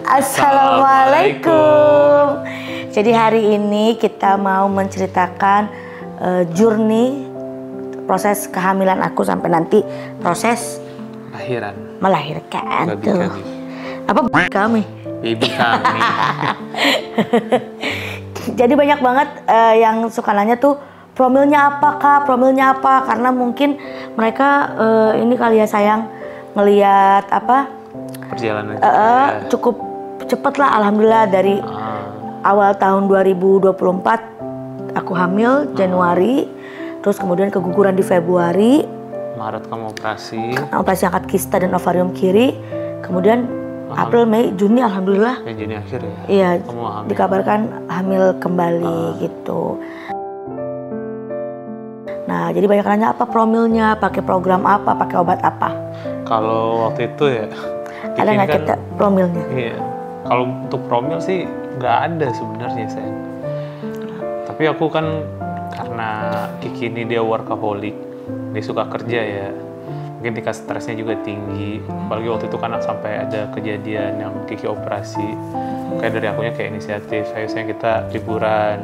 Assalamualaikum. Jadi hari ini kita mau menceritakan journey proses kehamilan aku sampai nanti proses melahirkan. Baby kami. Apa kami? Baby kami. Jadi banyak banget yang suka nanya tuh promilnya apa kak? Promilnya apa? Karena mungkin mereka ini kali ya sayang ngelihat apa? Perjalanan cukup cepet lah, alhamdulillah dari awal tahun 2024 aku hamil Januari, terus kemudian keguguran di Februari, Maret kamu operasi angkat kista dan ovarium kiri, kemudian April, Mei, Juni alhamdulillah. Juni akhir ya? Iya, kamu hamil. Dikabarkan hamil kembali gitu. Nah, jadi banyak nanya apa promilnya, pakai program apa, pakai obat apa. Kalau waktu itu ya ada nggak kan, kita promilnya? Iya, kalau untuk promil sih nggak ada sebenarnya saya. Tapi aku kan karena Kiki ini dia workaholic, dia suka kerja ya. Mungkin tingkat stresnya juga tinggi. Apalagi waktu itu kan sampai ada kejadian yang Kiki operasi. Kayak dari akunya kayak inisiatif, ayo sayang kita liburan.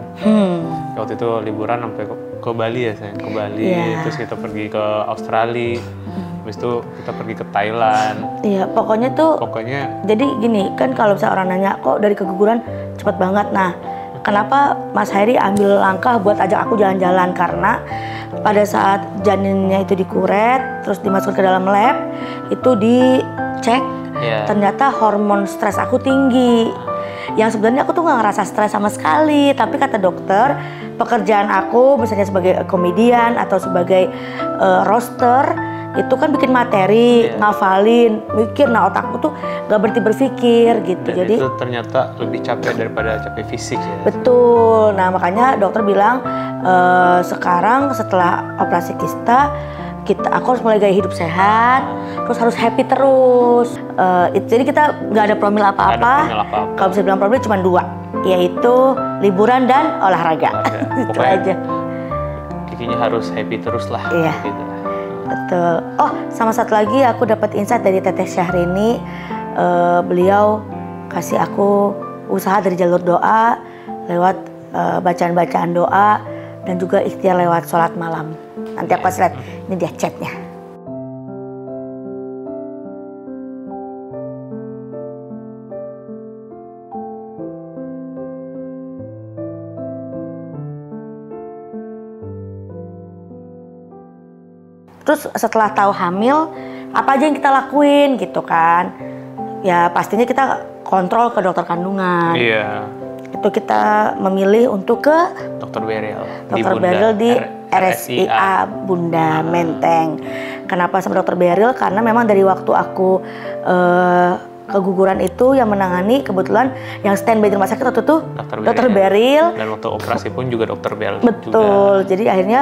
Waktu itu liburan sampai ke Bali ya sayang, ke Bali. Terus kita pergi ke Australia. Habis itu kita pergi ke Thailand. Iya, pokoknya jadi gini, kan kalau misalnya orang nanya kok dari keguguran cepet banget. Nah, kenapa Mas Hairi ambil langkah buat ajak aku jalan-jalan? Karena pada saat janinnya itu dikuret, terus dimasukkan ke dalam lab, itu dicek, ternyata hormon stres aku tinggi. Yang sebenarnya aku tuh nggak ngerasa stres sama sekali, tapi kata dokter, pekerjaan aku misalnya sebagai komedian atau sebagai roster, itu kan bikin materi, ngafalin, mikir, nah otakku tuh gak berhenti berpikir gitu. Dan jadi itu ternyata lebih capek daripada capek fisik ya. Betul. Nah makanya dokter bilang sekarang setelah operasi kista aku harus mulai gaya hidup sehat, terus harus happy terus. Jadi kita nggak ada promil apa-apa. Kalau bisa bilang promil cuma 2, yaitu liburan dan olahraga. Itu aja. Kikinya harus happy terus lah. Iya. Gitu. Betul. Oh, sama satu lagi aku dapat insight dari Teteh Syahrini. Beliau kasih aku usaha dari jalur doa lewat bacaan-bacaan doa dan juga ikhtiar lewat sholat malam. Nanti aku kasih lihat, ini dia chatnya. Terus setelah tahu hamil, apa aja yang kita lakuin gitu kan? Ya pastinya kita kontrol ke dokter kandungan. Iya. Itu kita memilih untuk ke Dokter Beril. Dokter Beril di RSIA Bunda Menteng. Kenapa sama Dokter Beril? Karena memang dari waktu aku keguguran itu yang menangani kebetulan yang standby di rumah sakit waktu itu Dokter Beril. Dan waktu operasi pun juga Dokter Beril. Betul. Juga. Jadi akhirnya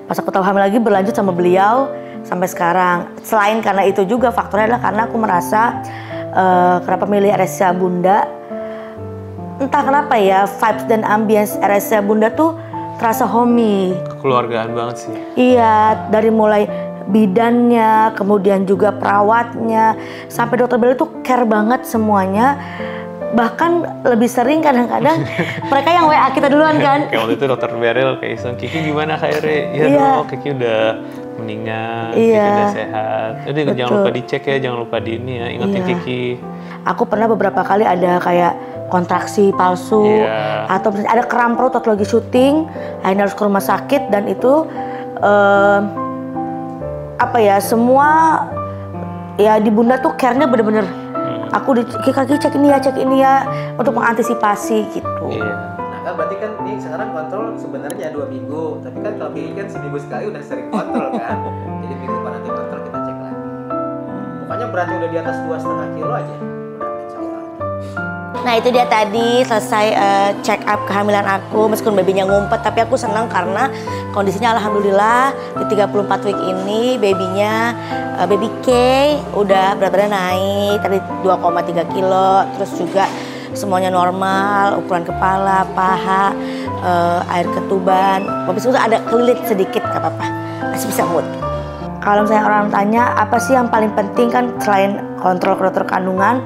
pas aku tahu hamil lagi berlanjut sama beliau sampai sekarang. Selain karena itu juga faktornya adalah karena aku merasa kenapa milih RSIA Bunda, entah kenapa ya vibes dan ambience RSIA Bunda tuh terasa homey. Kekeluargaan banget sih. Iya, dari mulai bidannya, kemudian juga perawatnya, sampai dokter Beli tuh care banget semuanya. Bahkan lebih sering kadang-kadang mereka yang WA kita duluan kan. Kayak waktu itu Dokter Beril kayak iseng, Kiki gimana Kak Ere? Iya dong, Kiki udah meninggal, Kiki udah sehat. Jadi jangan lupa dicek ya, jangan lupa di ini ya, ingetin Kiki. Aku pernah beberapa kali ada kayak kontraksi palsu, atau ada kram perut waktu lagi syuting, akhirnya harus ke rumah sakit dan itu apa ya, semua ya di Bunda tuh care-nya bener-bener. Aku kaki cek ini ya untuk mengantisipasi gitu. Nah kan berarti kan ini sekarang kontrol sebenarnya 2 minggu, tapi kan kalau Kiki kan seminggu sekali udah sering kontrol kan. Jadi minggu depan nanti kontrol kita cek lagi. Pokoknya beratnya udah di atas 2,5 kilo aja. Nah itu dia tadi selesai check up kehamilan aku, meskipun babynya ngumpet, tapi aku senang karena kondisinya alhamdulillah di 34 week ini babynya baby K udah berat badan naik tadi 2,3 kilo, terus juga semuanya normal, ukuran kepala, paha, air ketuban, habis itu ada kelilit sedikit, gak apa-apa, masih bisa mood. Kalau misalnya orang tanya apa sih yang paling penting kan selain kontrol ke dokter kandungan,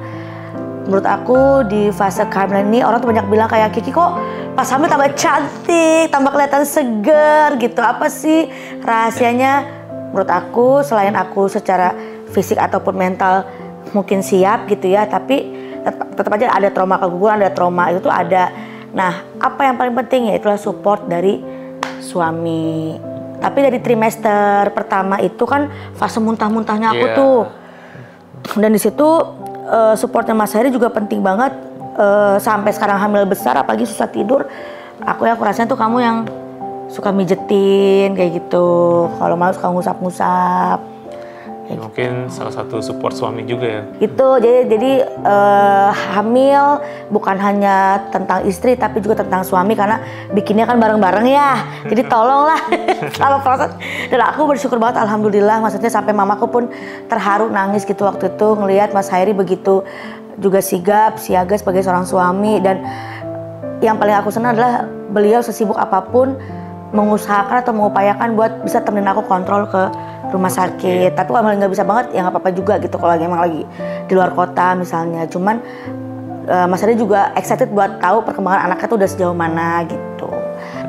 menurut aku di fase kehamilan ini orang tuh banyak bilang kayak Kiki kok pas hamil tambah cantik, tambah kelihatan seger gitu. Apa sih rahasianya? Menurut aku selain aku secara fisik ataupun mental mungkin siap gitu ya, tapi tetap aja ada trauma keguguran, ada trauma itu tuh ada. Nah, apa yang paling penting ya itulah support dari suami. Tapi dari trimester pertama itu kan fase muntah-muntahnya aku tuh. Dan di situ supportnya Mas Heri juga penting banget. Sampai sekarang hamil besar apalagi susah tidur, aku rasanya tuh kamu yang suka mijetin kayak gitu. Kalau malu suka ngusap-ngusap. Mungkin salah satu support suami juga ya. Itu jadi hamil bukan hanya tentang istri tapi juga tentang suami karena bikinnya kan bareng-bareng ya. Jadi tolonglah selama proses. Dan aku bersyukur banget alhamdulillah, maksudnya sampai mamaku pun terharu nangis gitu waktu itu ngelihat Mas Hairi begitu juga sigap, siaga sebagai seorang suami. Dan yang paling aku senang adalah beliau sesibuk apapun mengusahakan atau mengupayakan buat bisa temenin aku kontrol ke rumah sakit. Tapi kalau nggak bisa banget ya nggak apa-apa juga gitu kalau emang lagi di luar kota misalnya. Cuman Mas Ade juga excited buat tahu perkembangan anaknya tuh udah sejauh mana gitu.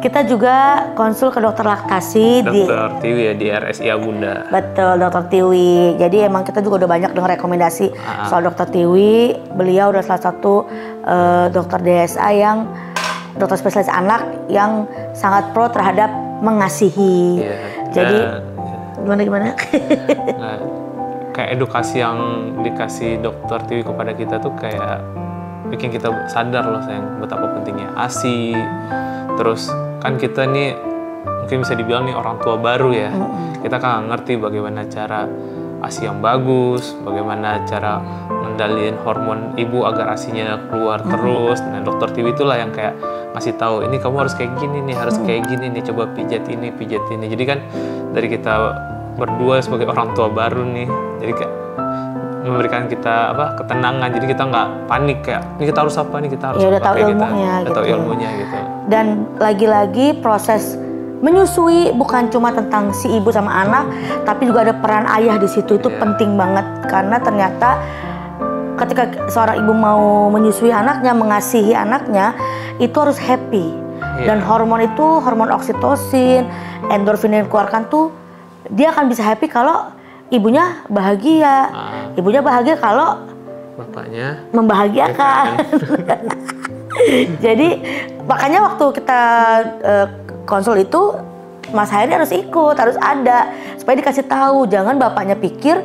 Kita juga konsul ke dokter laktasi Dokter Tiwi ya di RSI Bunda. Betul, Dokter Tiwi. Jadi emang kita juga udah banyak dengar rekomendasi soal Dokter Tiwi. Beliau udah salah satu dokter DSA yang dokter spesialis anak yang sangat pro terhadap mengasihi. Jadi gimana? Nah, kayak edukasi yang dikasih dokter Tiwi kepada kita tuh kayak bikin kita sadar loh sayang betapa pentingnya ASI. Terus kan kita nih mungkin bisa dibilang nih orang tua baru ya. Kita kan ngerti bagaimana cara ASI yang bagus, bagaimana cara ngendaliin hormon ibu agar ASInya keluar terus. Nah, dokter Tiwi itulah yang kayak ngasih tahu ini kamu harus kayak gini nih, harus kayak gini nih, coba pijat ini, pijat ini. Jadi kan dari kita berdua sebagai orang tua baru nih, jadi kayak memberikan kita ketenangan. Jadi kita nggak panik kayak ini kita harus apa nih, kita harus udah tahu ilmunya, ilmunya udah tahu ilmunya gitu. Dan lagi-lagi proses menyusui bukan cuma tentang si ibu sama anak, tapi juga ada peran ayah di situ. Itu penting banget karena ternyata ketika seorang ibu mau menyusui anaknya, mengasihi anaknya, itu harus happy. Dan hormon itu, hormon oksitosin, endorfin yang dikeluarkan tuh, dia akan bisa happy kalau ibunya bahagia. Ibunya bahagia kalau bapaknya membahagiakan. Jadi makanya waktu kita konsul itu Mas Hairi harus ikut, harus ada supaya dikasih tahu, jangan bapaknya pikir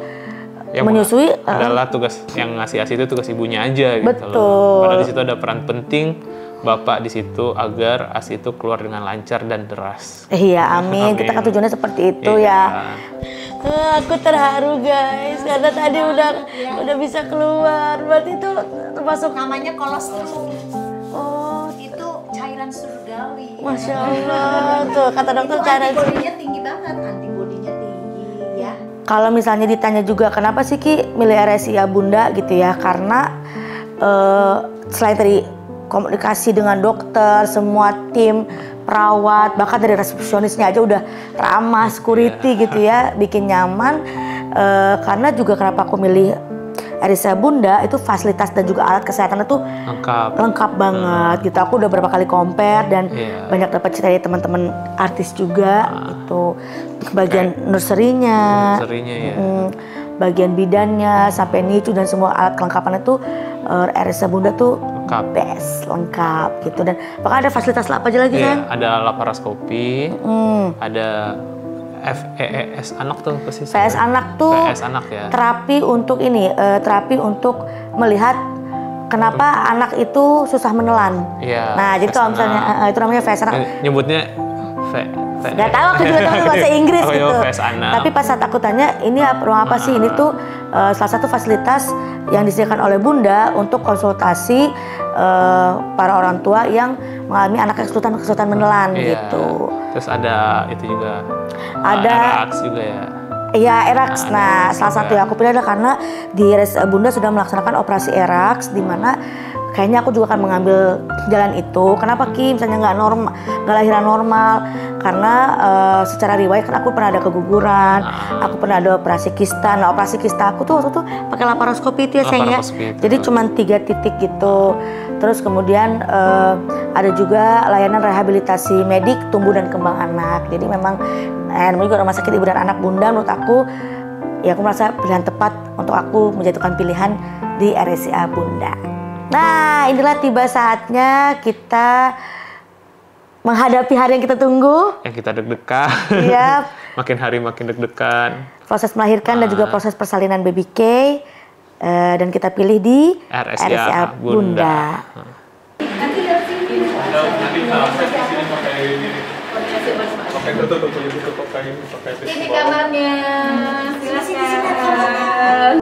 yang menyusui adalah tugas yang ngasih ASI itu tugas ibunya aja gitu. Betul. Padahal di situ ada peran penting bapak di situ agar ASI itu keluar dengan lancar dan deras. Iya, amin. Kita kan tujuannya seperti itu ya. Aku terharu guys karena tadi udah bisa keluar. Berarti itu termasuk namanya kolostrum. Oh, itu cairan surgawi. Masya Allah. Tuh kata dokter cairan antibodinya tinggi banget, antibodinya tinggi ya. Kalau misalnya ditanya juga kenapa sih Ki milih RSI Bunda gitu ya, karena selain dari komunikasi dengan dokter, semua tim perawat, bahkan dari resepsionisnya aja udah ramah, security gitu ya, bikin nyaman. Karena juga kenapa aku milih RSI Bunda itu fasilitas dan juga alat kesehatan itu lengkap banget gitu. Aku udah berapa kali compare dan banyak dapat cerita dari teman-teman artis juga itu. Bagian nursery-nya, bagian bidannya sampai NICU dan semua alat kelengkapan itu RSI Bunda tuh best, lengkap gitu. Dan bahkan ada fasilitas apa aja lagi kan? Ada laparoskopi, ada FES anak tuh pasti. FES anak tuh ya. Terapi untuk ini, terapi untuk melihat kenapa anak itu susah menelan. Nah, jadi kalau misalnya itu namanya FES anak. Nyebutnya Gak tahu, aku juga tahu bahasa Inggris gitu. FES-anak. Tapi pas saat aku tanya, ini ruang apa sih? Ini tuh salah satu fasilitas yang disediakan oleh Bunda untuk konsultasi para orang tua yang mengalami anak kesulitan menelan gitu. Terus ada itu juga. Ada ERAX juga ya. Iya, ERAX. Nah, salah satu yang aku pilih adalah karena di RSI Bunda sudah melaksanakan operasi ERAX, di mana kayaknya aku juga akan mengambil jalan itu. Kenapa Ki? Misalnya nggak lahiran normal, karena secara riwayat kan aku pernah ada keguguran, aku pernah ada operasi kista. Nah operasi kista aku tuh waktu itu pakai laparoskopi itu ya sayang ya. Jadi cuma 3 titik gitu. Terus kemudian ada juga layanan rehabilitasi medik tumbuh dan kembang anak. Jadi memang namanya juga rumah sakit ibu dan anak Bunda, menurut aku ya aku merasa pilihan tepat untuk aku menjatuhkan pilihan di RSCA Bunda. Nah inilah tiba saatnya kita menghadapi hari yang kita tunggu. Yang kita deg-degan. Yap. Makin hari makin deg-degan. Proses melahirkan dan juga proses persalinan baby K. Dan kita pilih di RSCA Bunda. Nanti dari sini. Ini kamarnya. Silakan.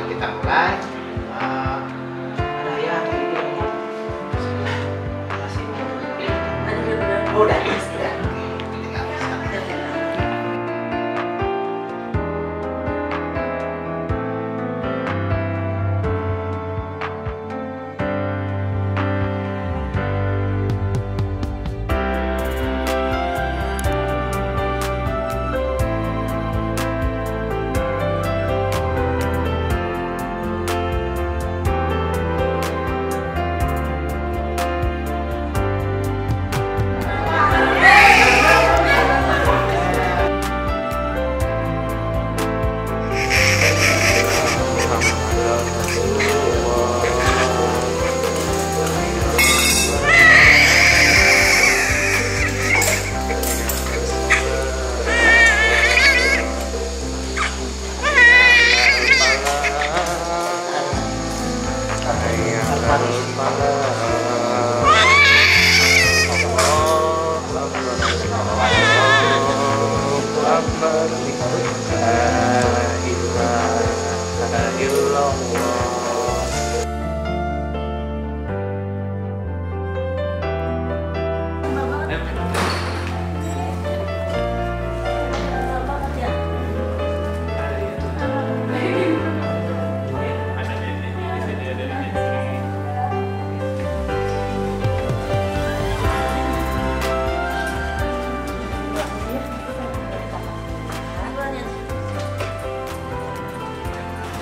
Kita mulai. Ada ya ini masih mau udah sudah.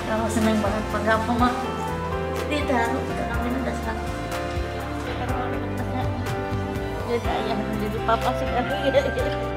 Kalau seneng banget pegang mama ditaruh ini udah satu. Jadi ayah jadi papa sekarang ya.